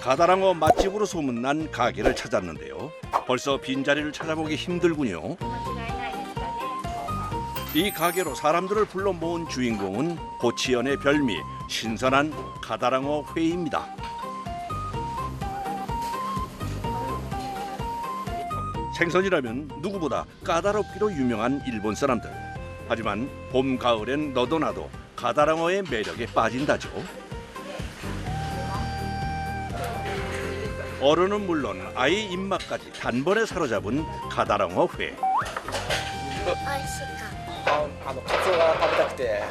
가다랑어 맛집으로 소문난 가게를 찾았는데요. 벌써 빈자리를 찾아보기 힘들군요. 이 가게로 사람들을 불러 모은 주인공은 고치연의 별미 신선한 가다랑어 회입니다. 생선이라면 누구보다 까다롭기로 유명한 일본 사람들. 하지만 봄, 가을엔 너도 나도 가다랑어의 매력에 빠진다죠. 어른은 물론 아이 입맛까지 단번에 사로잡은 가다랑어 회. カツオが食べたくて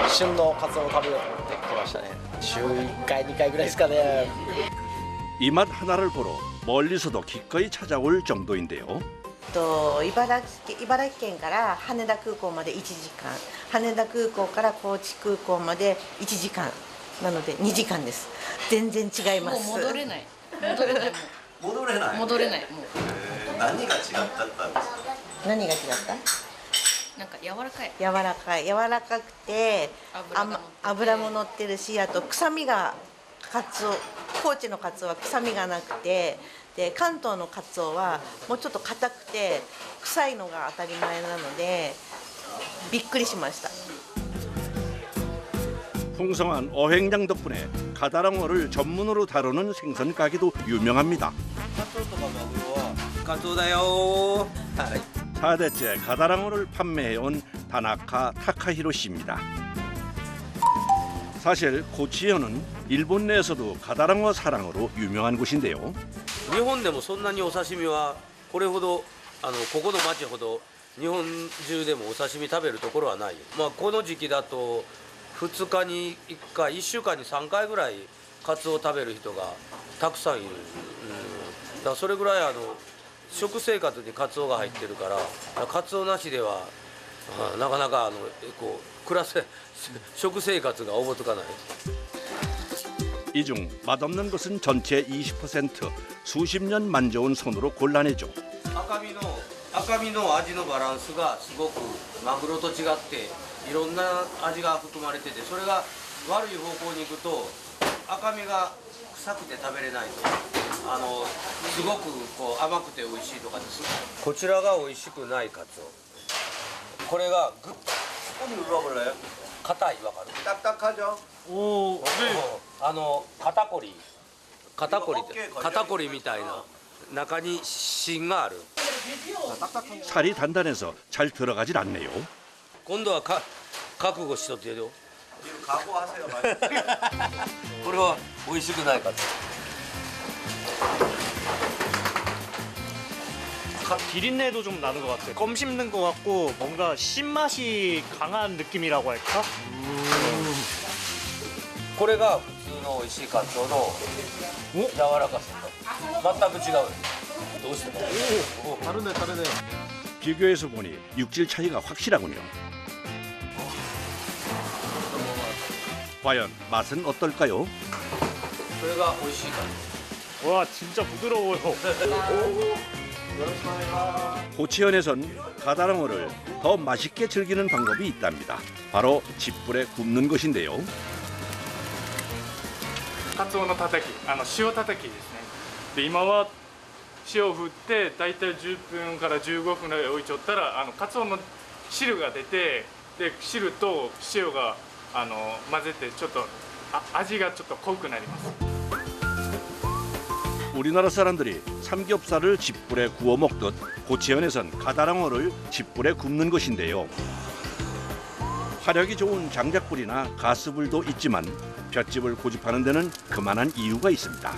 旬のカツオを食べようと思って来ましたね。週1回2回ぐらいですかね。 이 맛 하나를 보러 멀리서도 기꺼이 찾아올 정도인데요. 茨城県から羽田空港まで1時間、羽田空港から高知空港まで1時間なので2時間です。全然違います。もう戻れないもう戻れない。戻れないもう何が違ったんですか。何が違った？なんか柔らかい柔らかくて油も乗ってるし、あと臭みがカツオ、高知のカツオは臭みがなくて、で関東のカツオはもうちょっと硬くて臭いのが当たり前なのでびっくりしました。 풍성한 어획량 덕분에 가다랑어를 전문으로 다루는 생선 가게도 유명합니다. カツオとかマグロはカツオだよ。はい。 4대째 가다랑어를 판매해온 다나카 타카히로 씨입니다. 사실 고치현은 일본 내에서도 가다랑어 사랑으로 유명한 곳인데요. 日本でもそんなにお刺身はこれほどここの町ほど日本中でもお刺身食べるところはないよ。まあこの時期だと2日に1回、1週間に3回ぐらいカツオを食べる人がたくさんいる。だからそれぐらい食生活にカツオが入ってるからカツオなしではなかなか食生活がおぼつかない。 이 중 맛없는 것은 전체 20%, 수십 년 만져온 손으로 골라내죠. 赤身の味のバランスがすごくマグロと違っていろんな味が含まれてて、それが悪い方向に行くと赤身が臭くて食べれないとすごく甘くて美味しいとかです。こちらが美味しくないカツオ。これがグッ硬い。わかる？ 딱딱하죠. 오,肩こりみたいな中に芯がある。 살이 단단해서 잘 들어가질 않네요. 今度は覚悟しとってよ。 각오하세요. これは美味しくないかと。 비린내도 좀 나는 것 같아요. 껌 씹는 것 같고 뭔가 신맛이 강한 느낌이라고 할까? これが普通の美味しいカツオの柔らかさと全く違う。どうしても。 다르네. 비교해서 보니 육질 차이가 확실하군요. 과연 맛은 어떨까요? それが美味しいか。 와 진짜 부드러워요. 고치현에선 가다랑어를 더 맛있게 즐기는 방법이 있답니다. 바로 집불에 굽는 것인데요. カツオのたたき、塩たたきですね。で今は塩を振ってだいたい10分から15分ぐらい置いちゃったらカツオの汁が出て、で汁と塩が混ぜてちょっと味がちょっと濃くなります。 우리나라 사람들이 삼겹살을 집불에 구워 먹듯 고치현에선 가다랑어를 집불에 굽는 것인데요. 화력이 좋은 장작불이나 가스불도 있지만 볏집을 고집하는 데는 그만한 이유가 있습니다.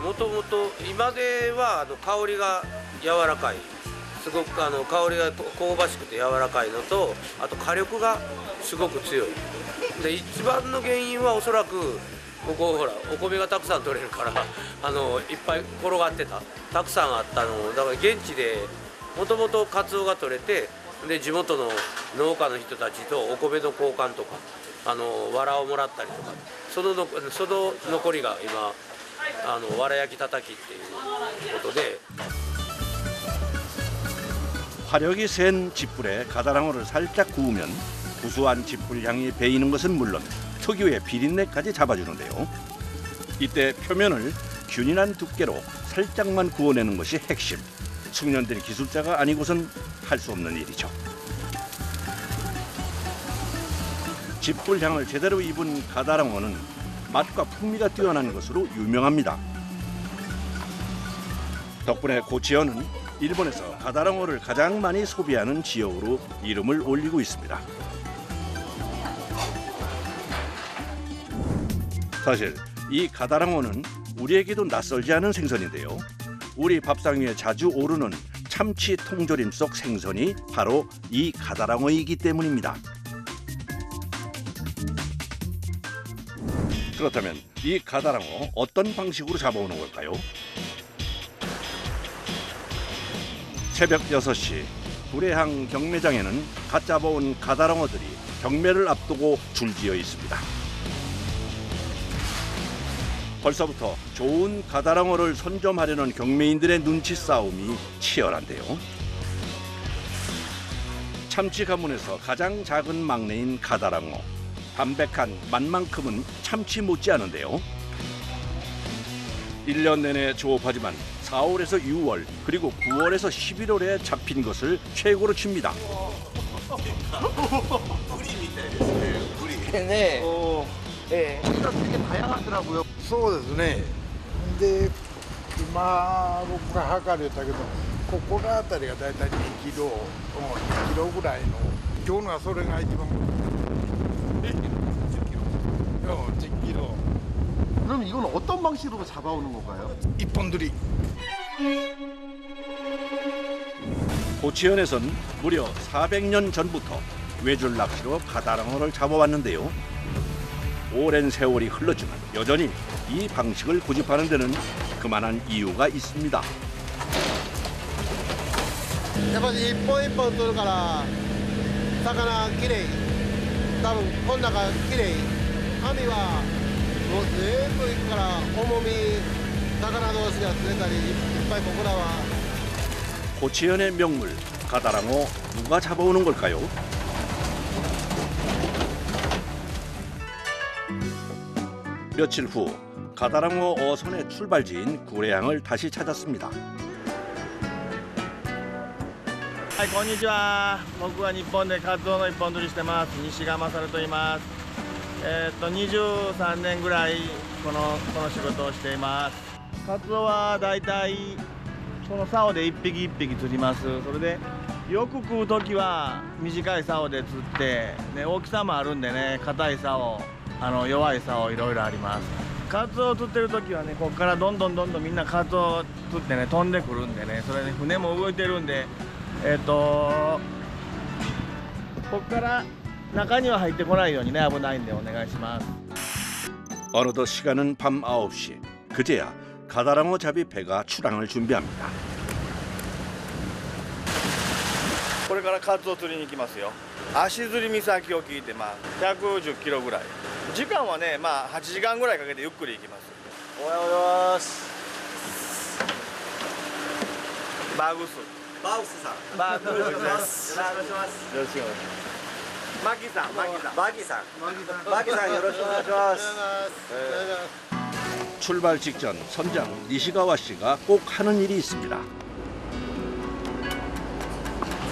もともと今では香りが柔らかい。すごく香りが香ばしくて柔らかいのと、あと火力がすごく強い。で一番の原因はおそらくここほらお米がたくさん取れるからいっぱい転がってたくさんあったのだから現地でもともとカツオが取れて、で地元の農家の人たちとお米の交換とか藁をもらったりとか、その残りが今藁焼きたたきっていうことで。 화력이 센 집불에 가다랑어를 살짝 구우면 구수한 집불 향이 배이는 것은 물론 특유의 비린내까지 잡아주는데요. 이때 표면을 균일한 두께로 살짝만 구워내는 것이 핵심. 숙련된 기술자가 아니고선 할 수 없는 일이죠. 집불향을 제대로 입은 가다랑어는 맛과 풍미가 뛰어난 것으로 유명합니다. 덕분에 고치현은 일본에서 가다랑어를 가장 많이 소비하는 지역으로 이름을 올리고 있습니다. 사실 이 가다랑어는 우리에게도 낯설지 않은 생선인데요. 우리 밥상 위에 자주 오르는 참치 통조림 속 생선이 바로 이 가다랑어이기 때문입니다. 그렇다면 이 가다랑어 어떤 방식으로 잡아오는 걸까요? 새벽 6시 구례항 경매장에는 갓 잡아온 가다랑어들이 경매를 앞두고 줄지어 있습니다. 벌써부터 좋은 가다랑어를 선점하려는 경매인들의 눈치 싸움이 치열한데요. 참치 가문에서 가장 작은 막내인 가다랑어. 담백한 맛만큼은 참치 못지않은데요. 1년 내내 조업하지만 4월에서 6월 그리고 9월에서 11월에 잡힌 것을 최고로 칩니다.ねええ 되게 다양하더라고요. そうですね。で、今僕が測れたけど、ここの辺りがだいたい2キロ、2キロぐらいの。今日のはそれが一番。10キロ。 그럼 이건 어떤 방식으로 잡아오는 건가요? 一本釣り。 고치현에선 무려 400년 전부터 외줄 낚시로 가다랑어를 잡아왔는데요. 오랜 세월이 흘렀지만 여전히 이 방식을 고집하는 데는 그만한 이유가 있습니다. やっぱり一本一本取るから魚きれい多分この中きれい網はもう全部いくから重み魚同士が釣れたりいっぱい僕らは 고치현의 명물 가다랑어 누가 잡아오는 걸까요? 며칠 후 가다랑어 어선의 출발지인 구례항을 다시 찾았습니다. はい、こんにちは。僕は日本でカツオの一本釣りしてます。西川勝と言います。23年ぐらいこの仕事をしています。カツオはだいたいこの竿で一匹一匹釣ります。それでよく食う時は短い竿で釣って、ね、大きさもあるんでね、硬い竿、弱い竿いろいろあります。カツオを釣ってる時はね、ここからどんどんみんなカツオを釣ってね飛んでくるんでね、それで船も動いてるんで。ここから中には入ってこないようにね危ないんでお願いします。 어느덧 시간은 밤 9시. 그제야 가다랑어 잡이 배가 출항을 준비합니다. これからカツオ釣りに行きますよ。足釣り岬を聞いて110キロぐらい。時間はね8時間ぐらいかけてゆっくり行きます。おはようございます。バグス。 마우스さん。 バグスです。よろしくお願いします。よろしくお願いします。マキさん。 마기さんよろしくお願いします。 출발 직전 선장 니시가와 씨가 꼭 하는 일이 있습니다.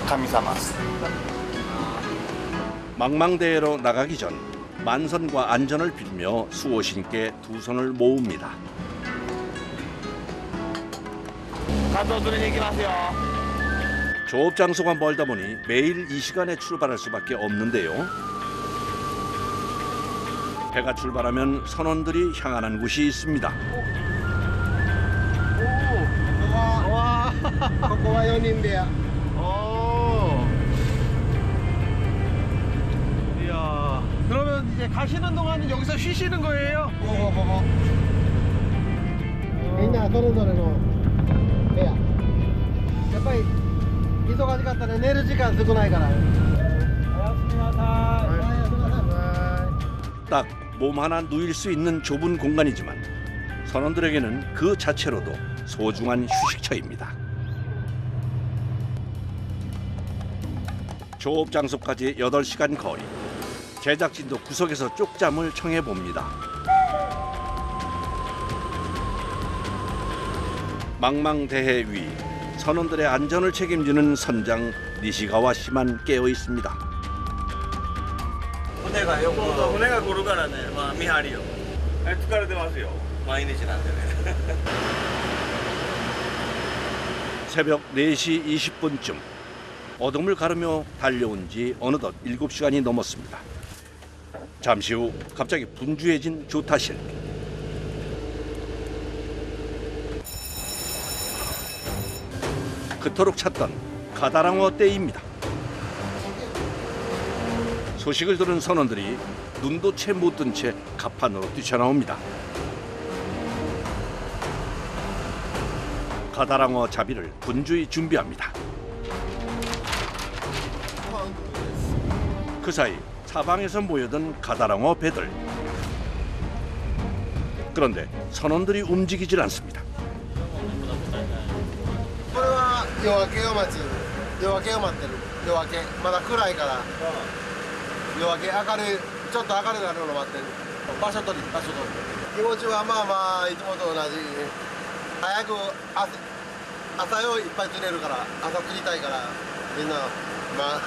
神様。 망망대해로 나가기 전 만선과 안전을 빌며 수호신께 두 손을 모읍니다. カツオ釣りに行きますよ。 조업 장소가 멀다 보니 매일 이 시간에 출발할 수밖에 없는데요. 배가 출발하면 선원들이 향하는 곳이 있습니다. ここは4人部屋 이야. 그러면 이제 가시는 동안은 여기서 쉬시는 거예요? みんなそれぞれの部屋やっぱり忙しかったら寝る時間少ないからおやすみなさい。 딱 몸 하나 누일 수 있는 좁은 공간이지만 선원들에게는 그 자체로도 소중한 휴식처입니다. 조업 장소까지 8시간 거리. 제작진도 구석에서 쪽잠을 청해 봅니다. 망망대해 위 선원들의 안전을 책임지는 선장 니시가와 씨만 깨어 있습니다. 船がよく船が来るからね、まあ見張りよ。疲れてますよ。毎日なんでね。 새벽 4시 20분쯤 어둠을 가르며 달려온 지 어느덧 7시간이 넘었습니다. 잠시 후 갑자기 분주해진 조타실. 그토록 찾던 가다랑어 떼입니다. 소식을 들은 선원들이 눈도 채 못 뜬 채 갑판으로 뛰쳐나옵니다. 가다랑어 잡이를 분주히 준비합니다. 그 사이 사방에서 모여든 가다랑어 배들. 그런데 선원들이 움직이질 않습니다. これは夜明け夜町夜明けを待ってる夜明けまだ暗いから夜明け明るいちょっと明るくなるのを待ってる場所取り気持ちはまあまあいつもと同じ早く朝よいっぱい釣れるから朝釣りたいからみんなまあ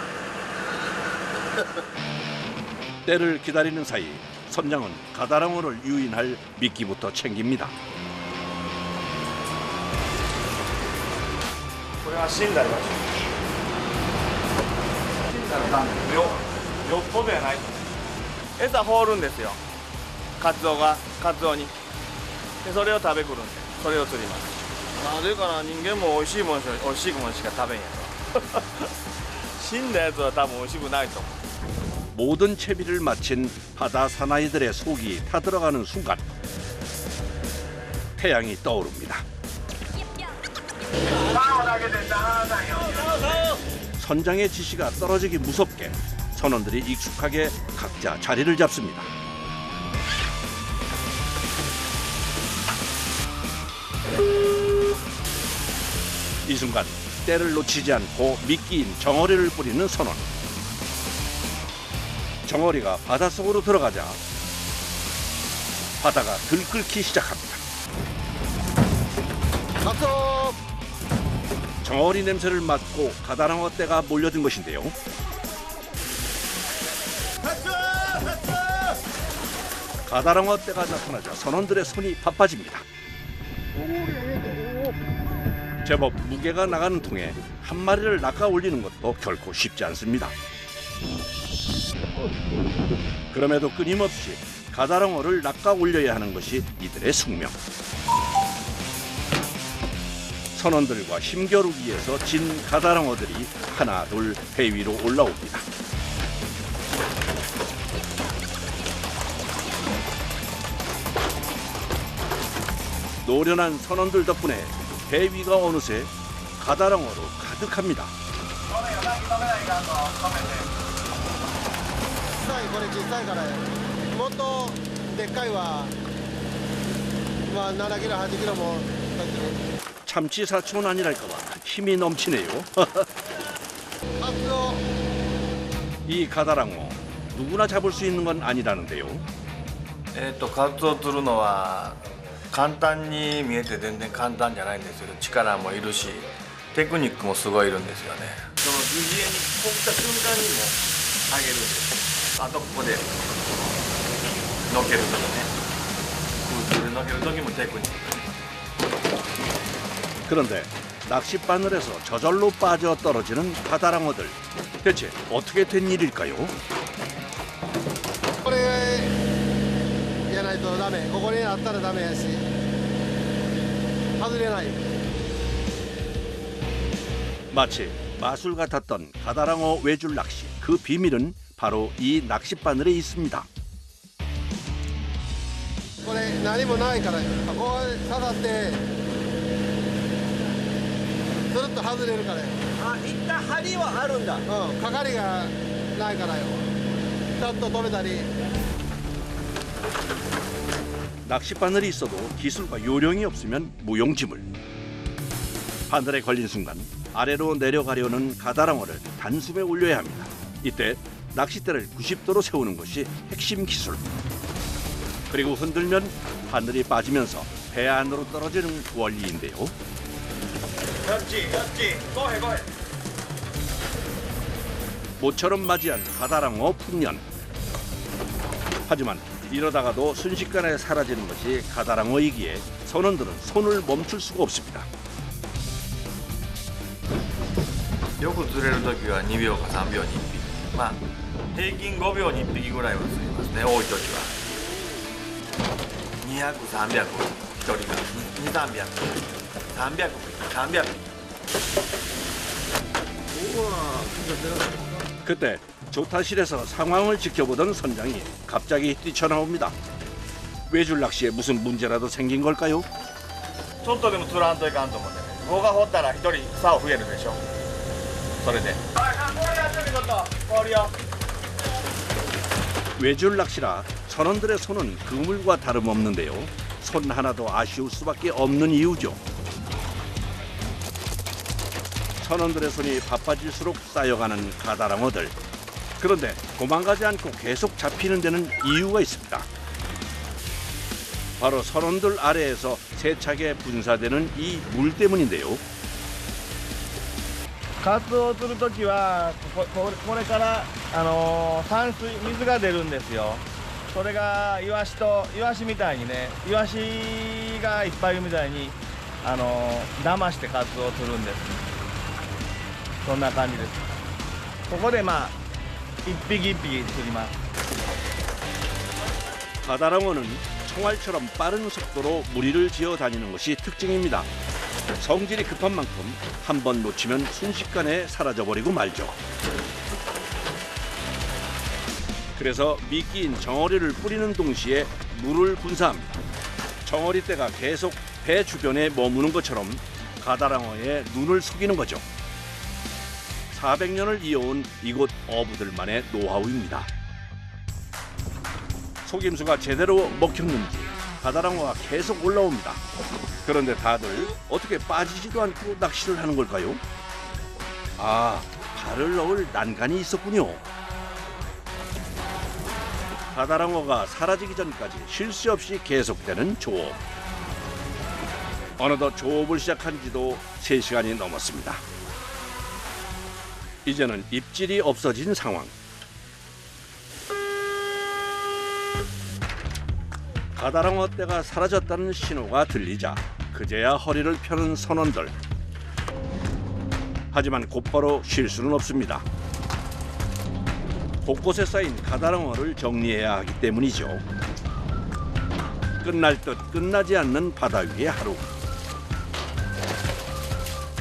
때를 기다리는 사이 선장은 가다랑어를 유인할 미끼부터 챙깁니다. これは死んだりましょう。死んだらダメ。よっぽどやない。餌放るんですよ。カツオに。でそれを食べくるんで、それを釣ります。なぜかな、人間も美味しいものしか食べんやろ。死んだやつは多分美味しくないと思う。 모든 채비를 마친 바다 사나이들의 속이 타들어가는 순간 태양이 떠오릅니다. 선장의 지시가 떨어지기 무섭게 선원들이 익숙하게 각자 자리를 잡습니다. 이 순간 때를 놓치지 않고 미끼인 정어리를 뿌리는 선원. 정어리가 바닷속으로 들어가자 바다가 들끓기 시작합니다. 가서 정어리 냄새를 맡고 가다랑어 떼가 몰려든 것인데요. 가다랑어 떼가 나타나자 선원들의 손이 바빠집니다. 제법 무게가 나가는 통에 한 마리를 낚아 올리는 것도 결코 쉽지 않습니다. 그럼에도 끊임없이 가다랑어를 낚아 올려야 하는 것이 이들의 숙명. 선원들과 힘겨루기에서 진 가다랑어들이 하나 둘 배 위로 올라옵니다. 노련한 선원들 덕분에 배 위가 어느새 가다랑어로 가득합니다. これ小さいからもっとでっかいはまあ7キロ8キロも 참치 사촌 아니랄까봐 힘이 넘치네요. 이 가다랑어 누구나 잡을 수 있는 건 아니라는데요. カツオ釣るのは簡単に見えて全然簡単じゃないんですよ。力もいるしテクニックもすごいいるんですよね。その疑似餌に放った瞬間にもあげるんです。あとここでのけるとかね、空中でのける時もテクニック。 그런데 낚싯바늘에서 저절로 빠져 떨어지는 가다랑어들. 대체 어떻게 된 일일까요? これやないとダメここにあったらダメやし外れない 마치 마술 같았던 가다랑어 외줄 낚시. 그 비밀은 바로 이 낚싯바늘에 있습니다. これ何もないからこう刺さってずるっと外れるからよ。あ、一旦針はあるんだ。うん、係がないからよ。ちゃんと止めたり。 낚싯바늘이 있어도 기술과 요령이 없으면 무용지물. 바늘에 걸린 순간 아래로 내려가려는 가다랑어를 단숨에 올려야 합니다. 이때 낚싯대를 90도로 세우는 것이 핵심 기술. 그리고 흔들면 바늘이 빠지면서 배 안으로 떨어지는 원리인데요. 모처럼 맞이한 가다랑어 풍년. 하지만 이러다가도 순식간에 사라지는 것이 가다랑어이기에 선원들은 손을 멈출 수가 없습니다. よく釣れるときは2秒か3秒に1匹、まあ平均5秒に1匹ぐらいは釣りますね、多いときは。200、300、1人が2、300、300匹、300匹。 그때 조타실에서 상황을 지켜보던 선장이 갑자기 뛰쳐나옵니다. 외줄 낚시에 무슨 문제라도 생긴 걸까요? ちょっとでも釣らんといかんと思ってね。棒が掘ったら1人竿増えるでしょ。それで。氷よ。 외줄 낚시라 선원들의 손은 그물과 다름없는데요. 손 하나도 아쉬울 수밖에 없는 이유죠. 선원들의 손이 바빠질수록 쌓여가는 가다랑어들. 그런데 도망가지 않고 계속 잡히는 데는 이유가 있습니다. 바로 선원들 아래에서 세차게 분사되는 이 물 때문인데요. カツオを釣るときはこれから散水水が出るんですよ。それがイワシみたいにね、イワシがいっぱいいるみたいに騙してカツオを釣るんです。そんな感じです。ここでまあ一匹一匹釣ります。 가다랑어는 총알처럼 빠른 속도로 무리를 지어 다니는 것이 특징입니다. 성질이 급한 만큼 한 번 놓치면 순식간에 사라져버리고 말죠. 그래서 미끼인 정어리를 뿌리는 동시에 물을 분사합니다. 정어리떼가 계속 배 주변에 머무는 것처럼 가다랑어의 눈을 속이는 거죠. 400년을 이어온 이곳 어부들만의 노하우입니다. 속임수가 제대로 먹혔는지 가다랑어가 계속 올라옵니다. 그런데 다들 어떻게 빠지지도 않고 낚시를 하는 걸까요? 아, 발을 넣을 난간이 있었군요. 가다랑어가 사라지기 전까지 쉴 새 없이 계속되는 조업. 어느덧 조업을 시작한 지도 3시간이 넘었습니다. 이제는 입질이 없어진 상황. 가다랑어 떼가 사라졌다는 신호가 들리자 그제야 허리를 펴는 선원들. 하지만 곧바로 쉴 수는 없습니다. 곳곳에 쌓인 가다랑어를 정리해야 하기 때문이죠. 끝날 듯 끝나지 않는 바다 위의 하루.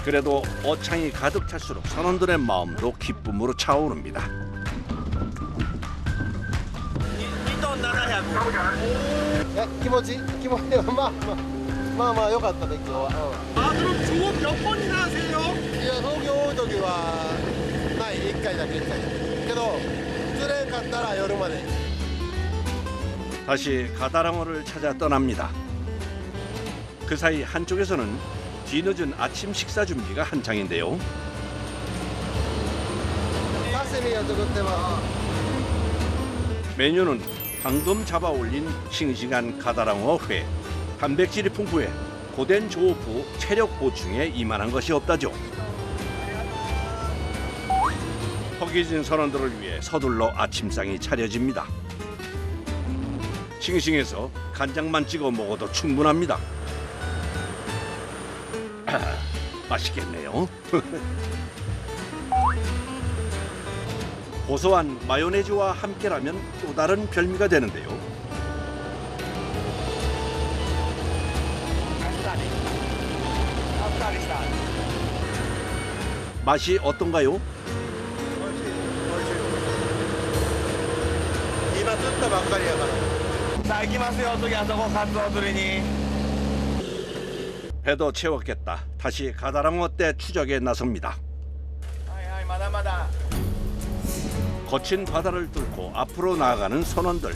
그래도 어창이 가득 찰수록 선원들의 마음도 기쁨으로 차오릅니다. 2톤 700。 気持ちまあ良かったね今日は。그럼 조업 몇 번이나 하세요? いや東京多い時はない1回だけけど釣れんかったら夜まで。 다시 가다랑어를 찾아 떠납니다. 그 사이 한쪽에서는 뒤늦은 아침 식사 준비가 한창인데요. 刺身を作ってます。 메뉴는 방금 잡아 올린 싱싱한 가다랑어 회. 단백질이 풍부해 고된 조업 후 체력 보충에 이만한 것이 없다죠. 허기진 선원들을 위해 서둘러 아침상이 차려집니다. 싱싱해서 간장만 찍어 먹어도 충분합니다. 아, 맛있겠네요. 고소한 마요네즈와 함께라면 또 다른 별미가 되는데요. 맛이 어떤가요? 今釣ったばっかりやから。 자, 行きますよ。次あそこカツオ釣りに。 배도 채웠겠다. 다시 가다랑어 떼 추적에 나섭니다. はい、まだまだ。 거친 바다를 뚫고 앞으로 나아가는 선원들.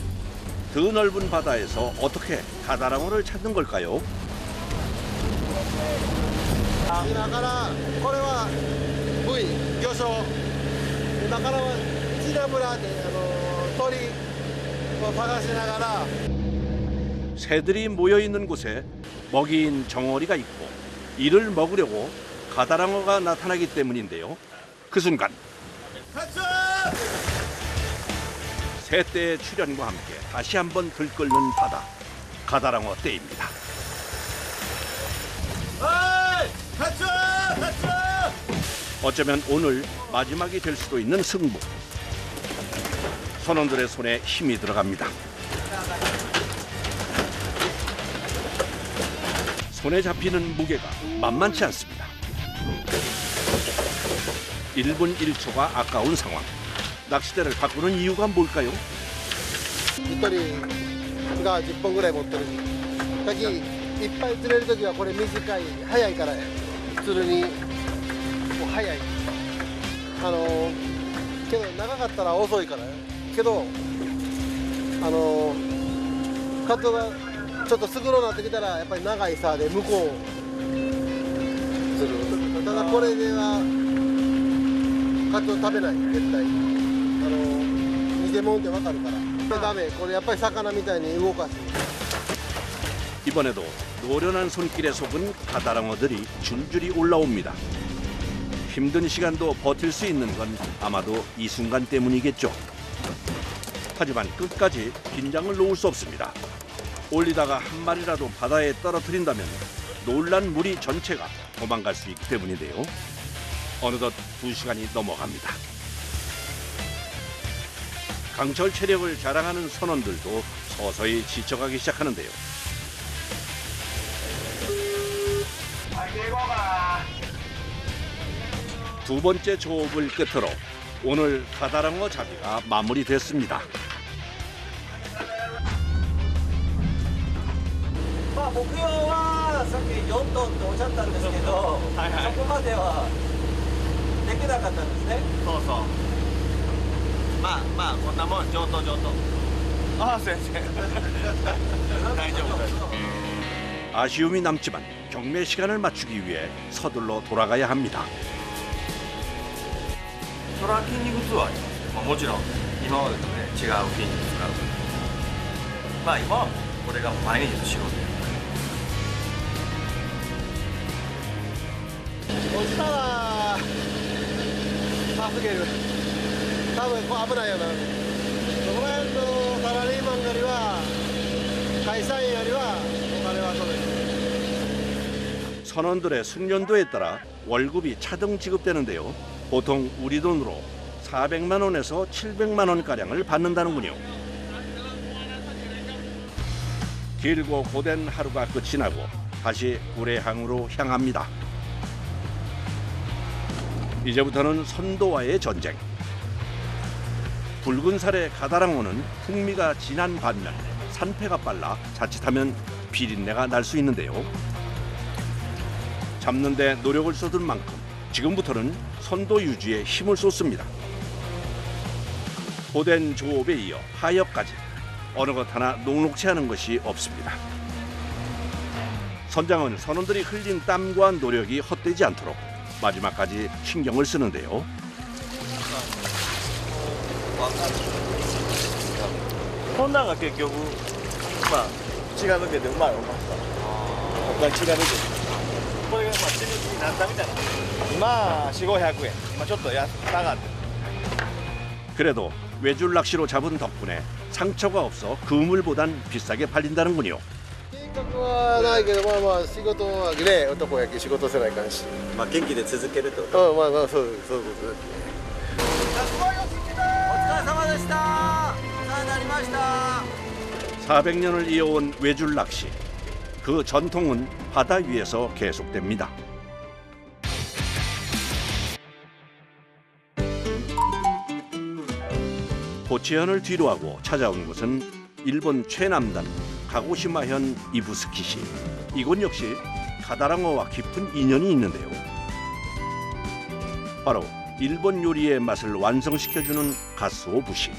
더 넓은 바다에서 어떻게 가다랑어를 찾는 걸까요? 今からこれはブイ魚礁。今からはチナブラで鳥を探しながら 새들이 모여 있는 곳에 먹이인 정어리가 있고 이를 먹으려고 가다랑어가 나타나기 때문인데요. 그 순간 새떼의 출현과 함께 다시 한번 들끓는 바다. 가다랑어 때입니다. 어쩌면 오늘 마지막이 될 수도 있는 승부. 선원들의 손에 힘이 들어갑니다. 손에 잡히는 무게가 만만치 않습니다. 1분 1초가 아까운 상황. 낚싯대를 바꾸는 이유가 뭘까요? 1人が10本ぐらい持ってる時いっぱい釣れる時はこれ短い早いから釣るにもう早いけど長かったら遅いからけどカツオがちょっとすぐろになってきたらやっぱり長い竿で向こう釣るただこれではカツオ食べない絶対偽物って分かるからダメこれやっぱり魚みたいに動かす 이번에도 노련한 손길에 속은 가다랑어들이 줄줄이 올라옵니다. 힘든 시간도 버틸 수 있는 건 아마도 이 순간 때문이겠죠. 하지만 끝까지 긴장을 놓을 수 없습니다. 올리다가 한 마리라도 바다에 떨어뜨린다면 놀란 무리 전체가 도망갈 수 있기 때문인데요. 어느덧 2시간이 넘어갑니다. 강철 체력을 자랑하는 선원들도 서서히 지쳐가기 시작하는데요. 두 번째 조업을 끝으로 오늘 가다랑어 잡이가 마무리됐습니다. まあ目標はさっき4トンっておっしゃったんですけど、そこまではできなかったんですね。そうそうまあこんなもん上等ああ先生大丈夫です 아쉬움이 남지만 경매 시간을 맞추기 위해 서둘러 돌아가야 합니다. それは筋肉痛はあります、もちろん今までとね違う筋肉使うまあ今はこれが毎日の仕事落ちたら助ける多分こう危ないよなそこら辺のサラリーマンよりは会社員よりはお金は取れる 선원들의 숙련도에 따라 월급이 차등 지급되는데요. 보통 우리 돈으로 400만 원에서 700만 원가량을 받는다는군요. 길고 고된 하루가 끝이 나고 다시 구례항으로 향합니다. 이제부터는 선도와의 전쟁. 붉은 살의 가다랑어는 풍미가 진한 반면 산패가 빨라 자칫하면 비린내가 날 수 있는데요. 잡는 데 노력을 쏟은 만큼 지금부터는 선도 유지에 힘을 쏟습니다. 고된 조업에 이어 하역까지 어느 것 하나 녹록치 않은 것이 없습니다. 선장은 선원들이 흘린 땀과 노력이 헛되지 않도록 마지막까지 신경을 쓰는데요. こんなんが結局まあ血が抜けてうまい思った他に血が抜けてこれがまあ血抜きになったみたいな今400~500円ちょっと下がって 그래도 외줄 낚시로 잡은 덕분에 상처가 없어 그물보단 비싸게 팔린다는군요. 計画はないけどまあまあ仕事はね男やけ仕事せないかんしまあ元気で続けるってこと。まあまあそういうことですねお疲れ様でした。お世話になりました。 400년을 이어온 외줄 낚시. 그 전통은 바다 위에서 계속됩니다. 고치현을 뒤로하고 찾아온 곳은 일본 최남단 가고시마현 이부스키시. 이곳 역시 가다랑어와 깊은 인연이 있는데요. 바로 일본 요리의 맛을 완성시켜주는 가스오 부시.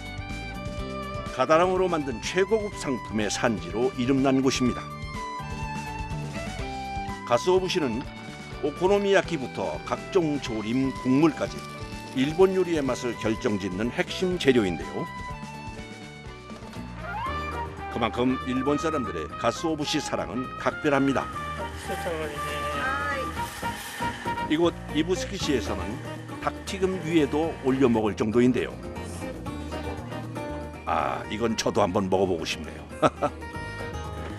가다랑어로 만든 최고급 상품의 산지로 이름난 곳입니다. 가스오 부시는 오코노미야키부터 각종 조림, 국물까지 일본 요리의 맛을 결정짓는 핵심 재료인데요. 그만큼 일본 사람들의 가스오부시 사랑은 각별합니다. 이곳 이부스키시에서는 닭튀김 위에도 올려 먹을 정도인데요. 아, 이건 저도 한번 먹어보고 싶네요.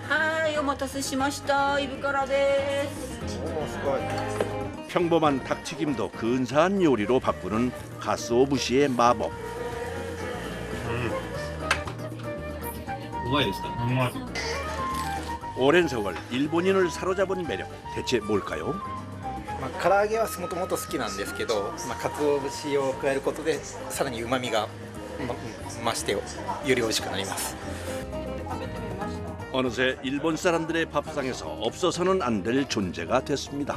はい、お待たせしました。イブからです。 평범한 닭튀김도 근사한 요리로 바꾸는 가스오부시의 마법. 오랜 세월 일본인을 사로잡은 매력 대체 뭘까요? 唐揚げはもともと好きなんですけど、鰹節を加えることでさらに旨味が増してより美味しくなります。 어느새 일본 사람들의 밥상에서 없어서는 안 될 존재가 됐습니다.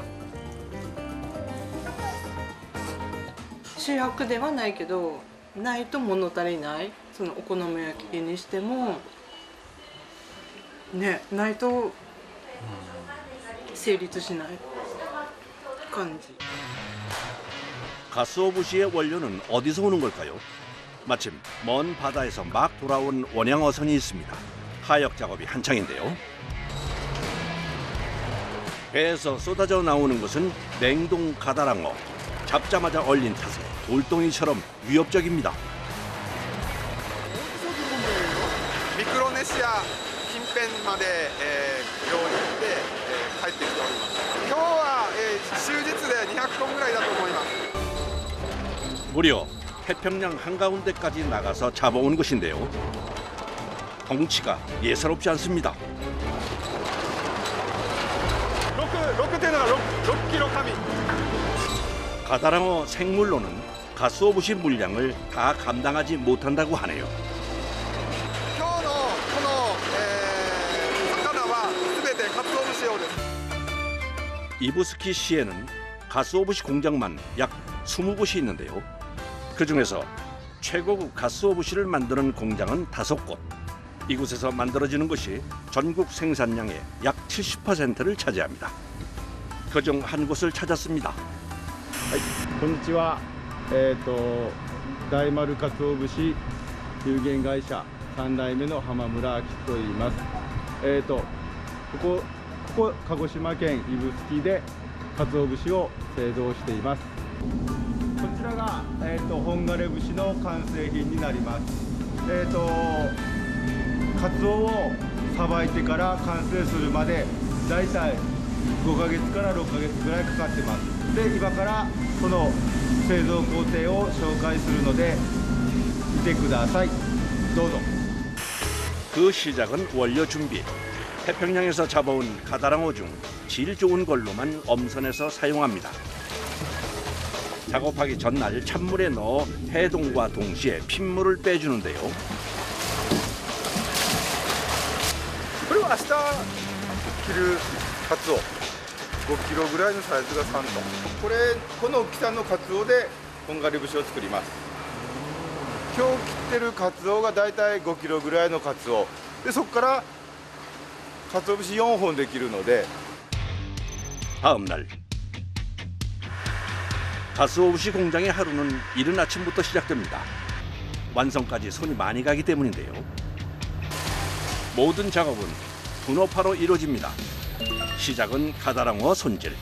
主役ではないけど、ないと物足りない。そのお好み焼きにしてもね、ないと成立しない感じ。 가스오부시의 원료는 어디서 오는 걸까요? 마침 먼 바다에서 막 돌아온 원양어선이 있습니다. 하역 작업이 한창인데요. 배에서 쏟아져 나오는 것은 냉동 가다랑어. 잡자마자 얼린 탓에 돌덩이처럼 위협적입니다. ミクロネシア近辺まで、漁に行って、帰ってきております。今日は、終日で200トンぐらいだと思います。 무려 태평양 한가운데까지 나가서 잡아온 것인데요. 덩치가 예사롭지 않습니다. 6.6kg紙 가다랑어 생물로는 가스오부시 물량을 다 감당하지 못한다고 하네요. 今日のこの、魚は全てカツオ節用です。 이부스키시에는 가스오부시 공장만 약 20곳이 있는데요. 그중에서 최고급 가스오부시를 만드는 공장은 5곳. 이곳에서 만들어지는 것이 전국 생산량의 약 70%를 차지합니다. 그중 한 곳을 찾았습니다. こんにちは。大丸かつお節有限会社3代目の浜村明と言います。ここ鹿児島県指宿でかつお節を製造しています。こちらが本枯節の完成品になります。かつおをさばいてから完成するまでだいたい5ヶ月から6ヶ月ぐらいかかってます。で、今からこの製造工程を紹介するので見てください。どうぞ。 그 시작은 원료 준비. 태평양에서 잡아온 가다랑어 중 질 좋은 걸로만 엄선해서 사용합니다. 작업하기 전날 찬물에 넣어 해동과 동시에 핏물을 빼주는데요. 그리고 明日切るカツオ5キロぐらいのサイズが3トン。この大きさのカツオで本枯節を作ります。今日切ってるカツオがだいたい5キロぐらいのカツオで、そこからカツオ節4本できるので。 다음 날 가스오부시 공장의 하루는 이른 아침부터 시작됩니다. 완성까지 손이 많이 가기 때문인데요. 모든 작업은 분업화로 이루어집니다. 시작은 가다랑어 손질.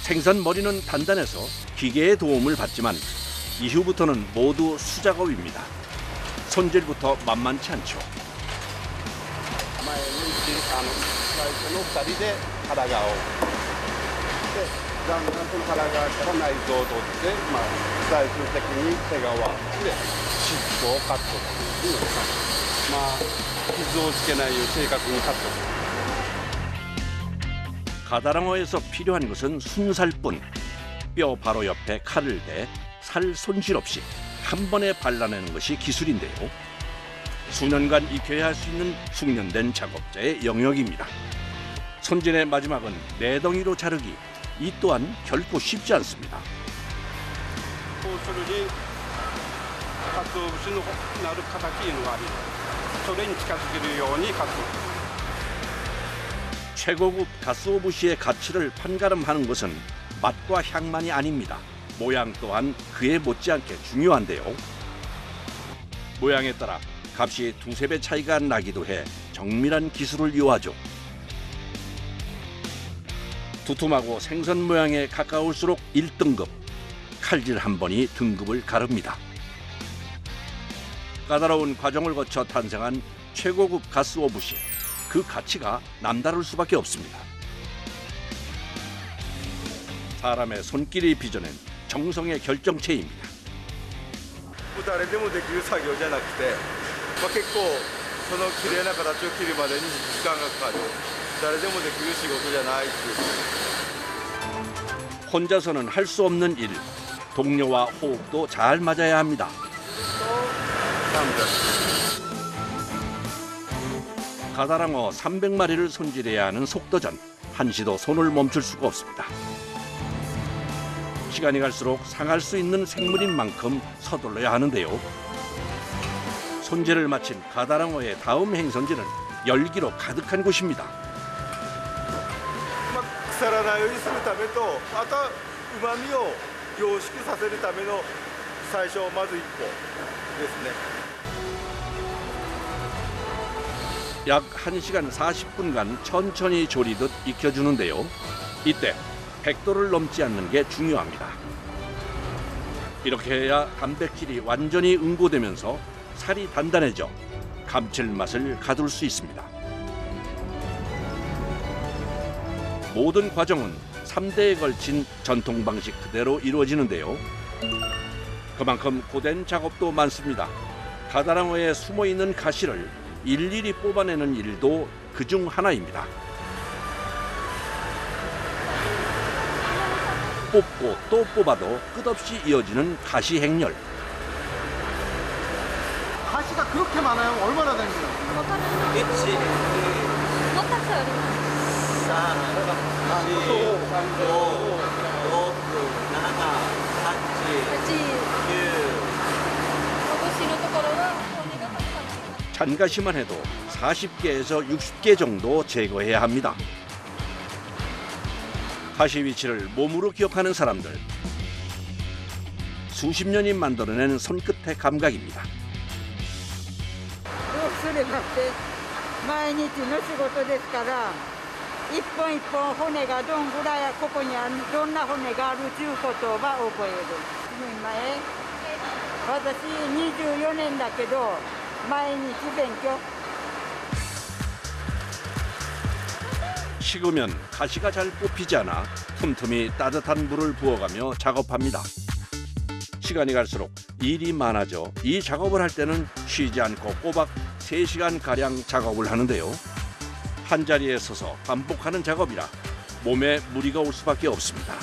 생선 머리는 단단해서 기계의 도움을 받지만 이후부터는 모두 수작업입니다. 손질부터 만만치 않죠. だんだんと殻がから内臓を取って、最終的に背側で尻尾をカットする傷をつけないように正確にカットする。 가다랑어에서 필요한 것은 순살뿐. 뼈 바로 옆에 칼을 대 살 손질 없이 한 번에 발라내는 것이 기술인데요. 수년간 익혀야 할 수 있는 숙련된 작업자의 영역입니다. 손질의 마지막은 내덩이로 자르기. 이 또한 결코 쉽지 않습니다. こうするにカツオ節のなる形いうのがあります。それに近づけるようにカツオ。 최고급 가스오부시의 가치를 판가름하는 것은 맛과 향만이 아닙니다. 모양 또한 그에 못지않게 중요한데요. 모양에 따라 값이 두세 배 차이가 나기도 해 정밀한 기술을 요하죠. 두툼하고 생선 모양에 가까울수록 1등급, 칼질 한 번이 등급을 가릅니다. 까다로운 과정을 거쳐 탄생한 최고급 가스오부시, 그 가치가 남다를 수밖에 없습니다. 사람의 손길이 빚어낸 정성의 결정체입니다. 誰でもできる作業じゃなくて、結構その綺麗な形を切るまでに時間がかかる、誰でもできる仕事じゃないっていう。 혼자서는 할 수 없는 일, 동료와 호흡도 잘 맞아야 합니다. 가다랑어 300마리를 손질해야 하는 속도전, 한시도 손을 멈출 수가 없습니다. 시간이 갈수록 상할 수 있는 생물인 만큼 서둘러야 하는데요. 손질을 마친 가다랑어의 다음 행선지는 열기로 가득한 곳입니다. 腐らないようにするためと、あとはうまみを凝縮させるための最初まず一歩ですね。 약 1시간 40분간 천천히 조리듯 익혀주는데요. 이때 100도를 넘지 않는 게 중요합니다. 이렇게 해야 단백질이 완전히 응고되면서 살이 단단해져 감칠맛을 가둘 수 있습니다. 모든 과정은 3대에 걸친 전통 방식 그대로 이루어지는데요. 그만큼 고된 작업도 많습니다. 가다랑어에 숨어있는 가시를 일일이 뽑아내는 일도 그중 하나입니다. 뽑고 또 뽑아도 끝없이 이어지는 가시 행렬. 가시가 그렇게 많아요? 얼마나 된 거예요? 1、2、もっとあります。 3、4、5、6、7、8、9、10、11、12、15、今年のところは骨がたくさん。 잔가시만 해도 40개에서 60개 정도 제거해야 합니다. 가시 위치를 몸으로 기억하는 사람들. 수십 년이 만들어낸 손끝의 감각입니다. どうすればって毎日の仕事ですから一本一本骨がどんぐらいここにあるどんな骨があるということは覚える。前私24年だけど毎日勉強。 식으면 가시가 잘 뽑히지 않아 틈틈이 따뜻한 물을 부어가며 작업합니다. 시간이 갈수록 일이 많아져 이 작업을 할 때는 쉬지 않고 꼬박 3시간가량 작업을 하는데요. 한자리에 서서 반복하는 작업이라 몸에 무리가 올 수밖에 없습니다.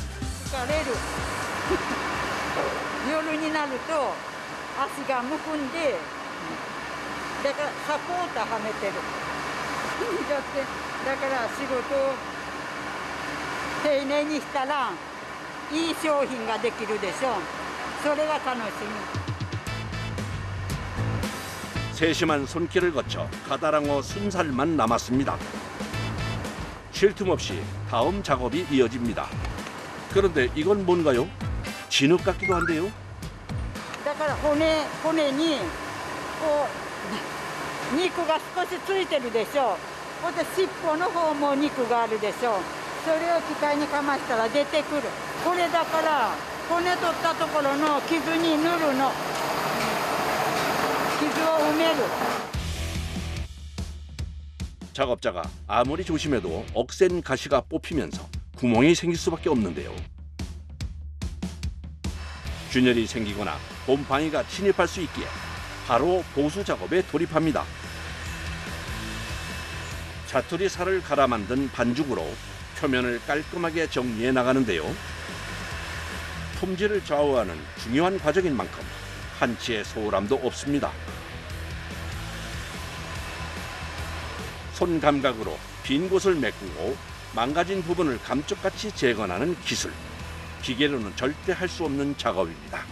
疲れる。夜になると足がむくんでだからサポーターはめてる。だから仕事を丁寧にしたらいい商品ができるでしょ。それが楽しみ。 세심한 손길을 거쳐 가다랑어 순살만 남았습니다. 쉴 틈 없이 다음 작업이 이어집니다. 그런데 이건 뭔가요? 진흙 같기도 한데요. だから骨にこう肉が少しついてるでしょ。これで尻尾の方も肉があるでしょ。それを機械にかましたら出てくる。これだから骨取ったところの傷に塗るの。傷を埋める。 작업자가 아무리 조심해도 억센 가시가 뽑히면서 구멍이 생길 수밖에 없는데요. 균열이 생기거나 곰팡이가 침입할 수 있기에 바로 보수 작업에 돌입합니다. 자투리 살을 갈아 만든 반죽으로 표면을 깔끔하게 정리해 나가는데요. 품질을 좌우하는 중요한 과정인 만큼 한치의 소홀함도 없습니다. 손 감각으로 빈 곳을 메꾸고 망가진 부분을 감쪽같이 재건하는 기술. 기계로는 절대 할 수 없는 작업입니다.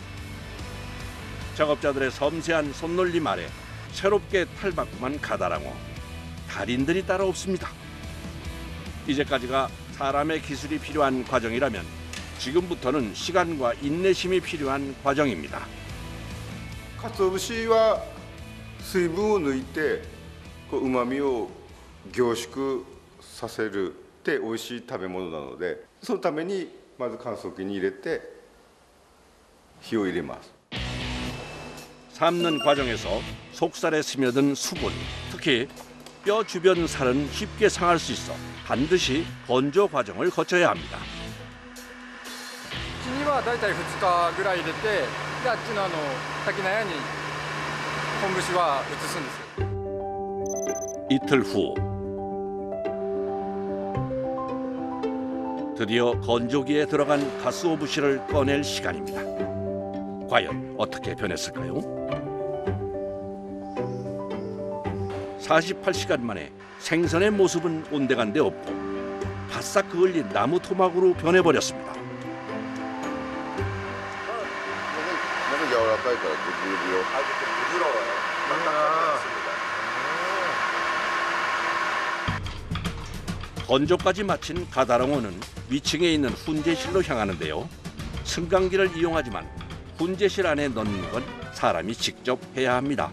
작업자들의 섬세한 손놀림 아래 새롭게 탈바꿈한 가다랑어. 달인들이 따로 없습니다. 이제까지가 사람의 기술이 필요한 과정이라면 지금부터는 시간과 인내심이 필요한 과정입니다. 鰹節は水分を抜いてこう旨味を凝縮させるって美味しい食べ物なので、そのためにまず乾燥機に入れて火を入れます。 삶는 과정에서 속살에 스며든 수분, 특히 뼈 주변 살은 쉽게 상할 수 있어 반드시 건조 과정을 거쳐야 합니다. うちにはだいたい2日ぐらい入れて、であっちの滝納屋に本節は移すんです。 이틀 후 드디어 건조기에 들어간 가스오부시를 꺼낼 시간입니다. 과연 어떻게 변했을까요? 48시간 만에 생선의 모습은 온데간데 없고 바싹 그을린 나무 토막으로 변해버렸습니다. なんか柔らかいからブルブルを。 건조까지 마친 가다랑어는 위층에 있는 훈제실로 향하는데요. 승강기를 이용하지만 훈제실 안에 넣는 건 사람이 직접 해야 합니다.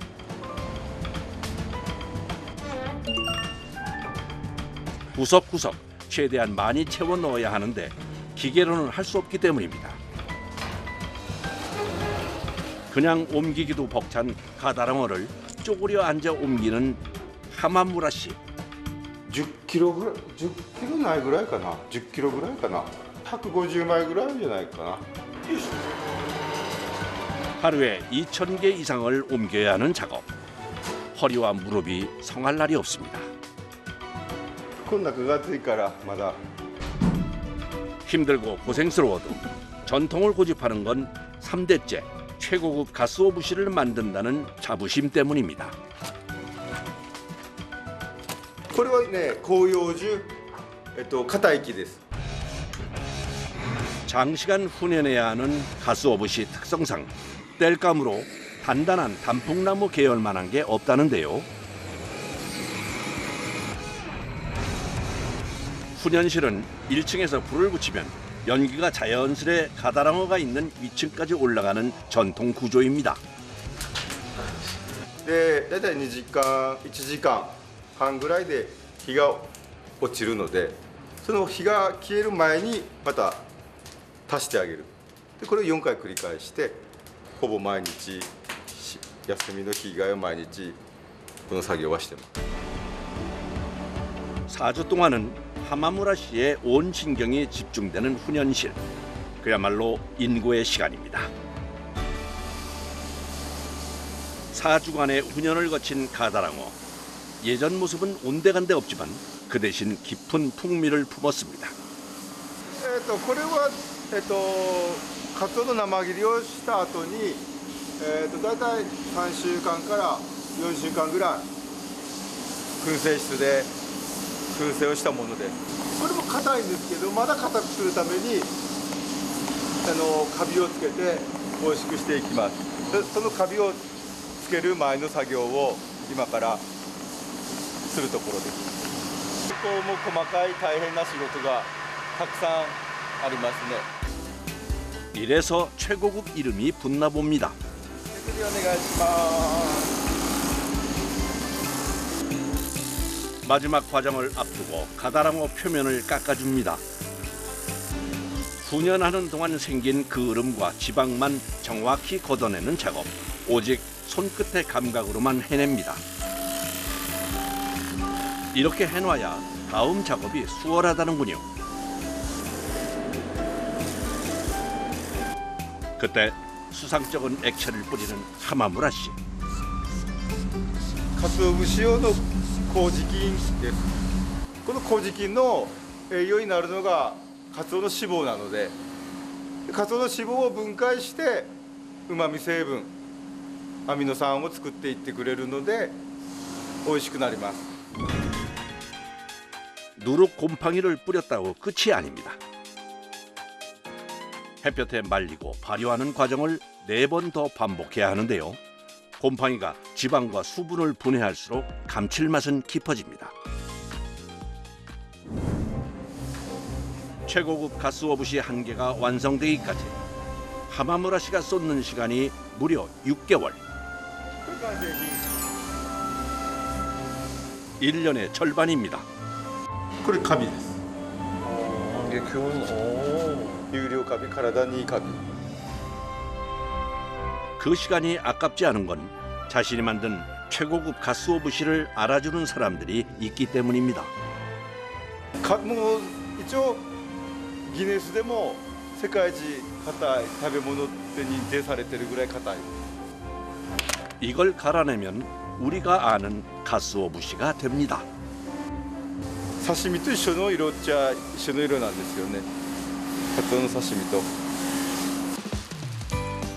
구석구석 최대한 많이 채워 넣어야 하는데 기계로는 할 수 없기 때문입니다. 그냥 옮기기도 벅찬 가다랑어를 쪼그려 앉아 옮기는 하마무라 씨. 10キロぐらい、10キロないぐらいかな、10キロぐらいかな、150枚ぐらいじゃないかな。 하루에 2,000개 이상을 옮겨야 하는 작업. 허리와 무릎이 성할 날이 없습니다. こんな9月からまだ 힘들고 고생스러워도 전통을 고집하는 건 3대째 최고급 가스오부시를 만든다는 자부심 때문입니다. これはね、広葉樹、硬い木です。 장시간 훈연해야 하는 가스오부시 특성상 땔감으로 단단한 단풍나무 계열만한 게 없다는데요. 훈연실은 1층에서 불을 붙이면 연기가 자연스레 가다랑어가 있는 위층까지 올라가는 전통 구조입니다. で、だいたい2時間、1時間半ぐらいで火が落ちるので、その火が消える前にまた足してあげる。で、これを4回繰り返して、ほぼ毎日休みの日以外は毎日この作業はしてます。 4주 동안은 하마무라 씨의 온 신경이 집중되는 훈연실. 그야말로 인고의 시간입니다. 4주간의 훈연을 거친 가다랑어. 예전 모습은 온데간데 없지만 그 대신 깊은 풍미를 품었습니다. これはカツオの生切りをした後に、だいたい3週間から4週間ぐらい燻製室で燻製をしたもので、これも硬いんですけど、まだ硬くするためにカビをつけて美味しくしていきます。で、そのカビをつける前の作業を今からするところです。ここも細かい大変な仕事がたくさんありますね。 이래서 최고급 이름이 붙나 봅니다. お願いします。 마지막 과정을 앞두고 가다랑어 표면을 깎아줍니다. 훈연하는 동안 생긴 그을음과 지방만 정확히 걷어내는 작업. 오직 손끝의 감각으로만 해냅니다. 이렇게 해놔야 다음 작업이 수월하다는군요. 그때 수상쩍은 액체를 뿌리는 하마무라 씨. カツオ節用の麹菌です。この麹菌の栄養になるのがカツオの脂肪なので、カツオの脂肪を分解して旨味成分、アミノ酸を作っていってくれるので美味しくなります。 누룩 곰팡이를 뿌렸다고 끝이 아닙니다. 햇볕에 말리고 발효하는 과정을 4번 더 반복해야 하는데요. 곰팡이가 지방과 수분을 분해할수록 감칠맛은 깊어집니다. 최고급 가스오부시 한 개가 완성되기까지 하마무라 씨가 쏟는 시간이 무려 6개월. 1년의 절반입니다. これカビです。有料カビ、体にいいカビ。 그 시간이 아깝지 않은 건 자신이 만든 최고급 가스오 부시를 알아주는 사람들이 있기 때문입니다. もう一応ギネスでも世界一硬い食べ物って認定されてるぐらい硬い。 이걸 갈아내면 우리가 아는 가스오 부시가 됩니다. 刺身と一緒の色っちゃ一緒の色なんですよね。カツオの刺身と。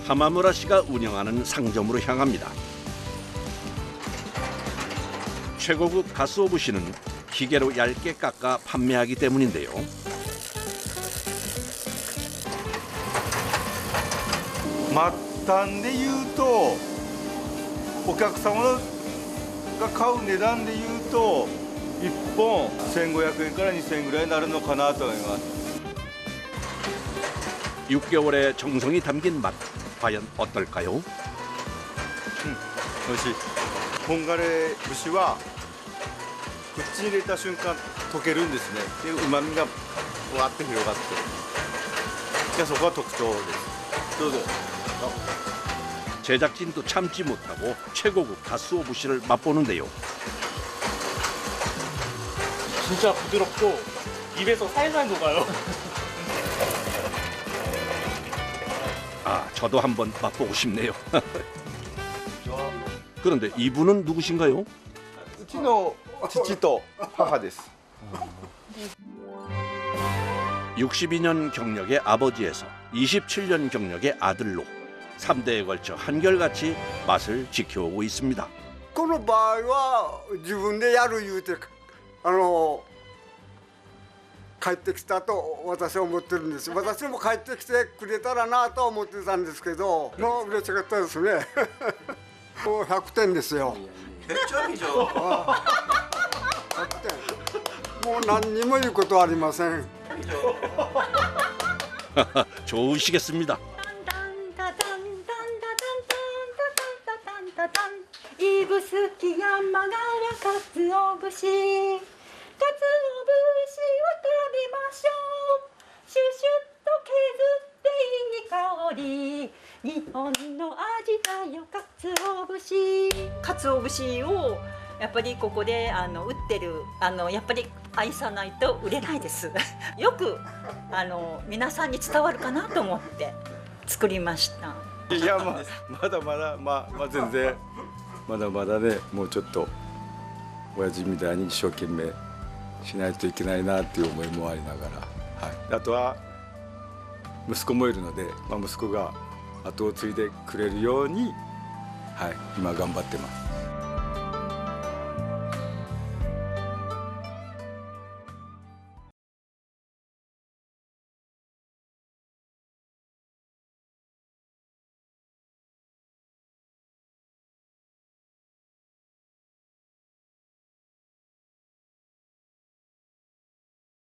하마무라 씨가 운영하는 상점으로 향합니다. 최고급 가스오 부시는 기계로 얇게 깎아 판매하기 때문인데요.末端で言うとお客様が買う値段で言うと1本1500円から2000円ぐらいになるのかなと思います。 6개월의 정성이 담긴 맛 과연 어떨까요? 美味しい。本枯節は口に入れた瞬間溶けるんですね。で旨味がわって広がって、いやそこが特徴です。どうぞ。 제작진도 참지 못하고 최고급 가스오 부시를 맛보는데요. 진짜 부드럽고 입에서 살살 녹아요. 아, 저도 한번 맛보고 싶네요. 그런데 이분은 누구신가요? うちの父と母です。 62년 경력의 아버지에서 27년 경력의 아들로 3대에 걸쳐 한결같이 맛을 지켜오고 있습니다. この場合は自分でやる言うて帰ってきたと私は思ってるんです。私も帰ってきてくれたらなと思ってたんですけど、もう嬉しかったですね。もう100点ですよ。 100점이죠. 100点。もう何にも言うことはありません。 좋으시겠습니다. 指宿山がらかつお節、かつお節を食べましょう。シュシュッと削っていい香り、日本の味だよかつお節。かつお節をやっぱりここで売ってるやっぱり愛さないと売れないです。よく皆さんに伝わるかなと思って作りました。いやまだまだ全然まだまだね、もうちょっと親父みたいに一生懸命しないといけないなっていう思いもありながら、はい、あとは息子もいるので、息子が後を継いでくれるように、はい、今頑張ってます。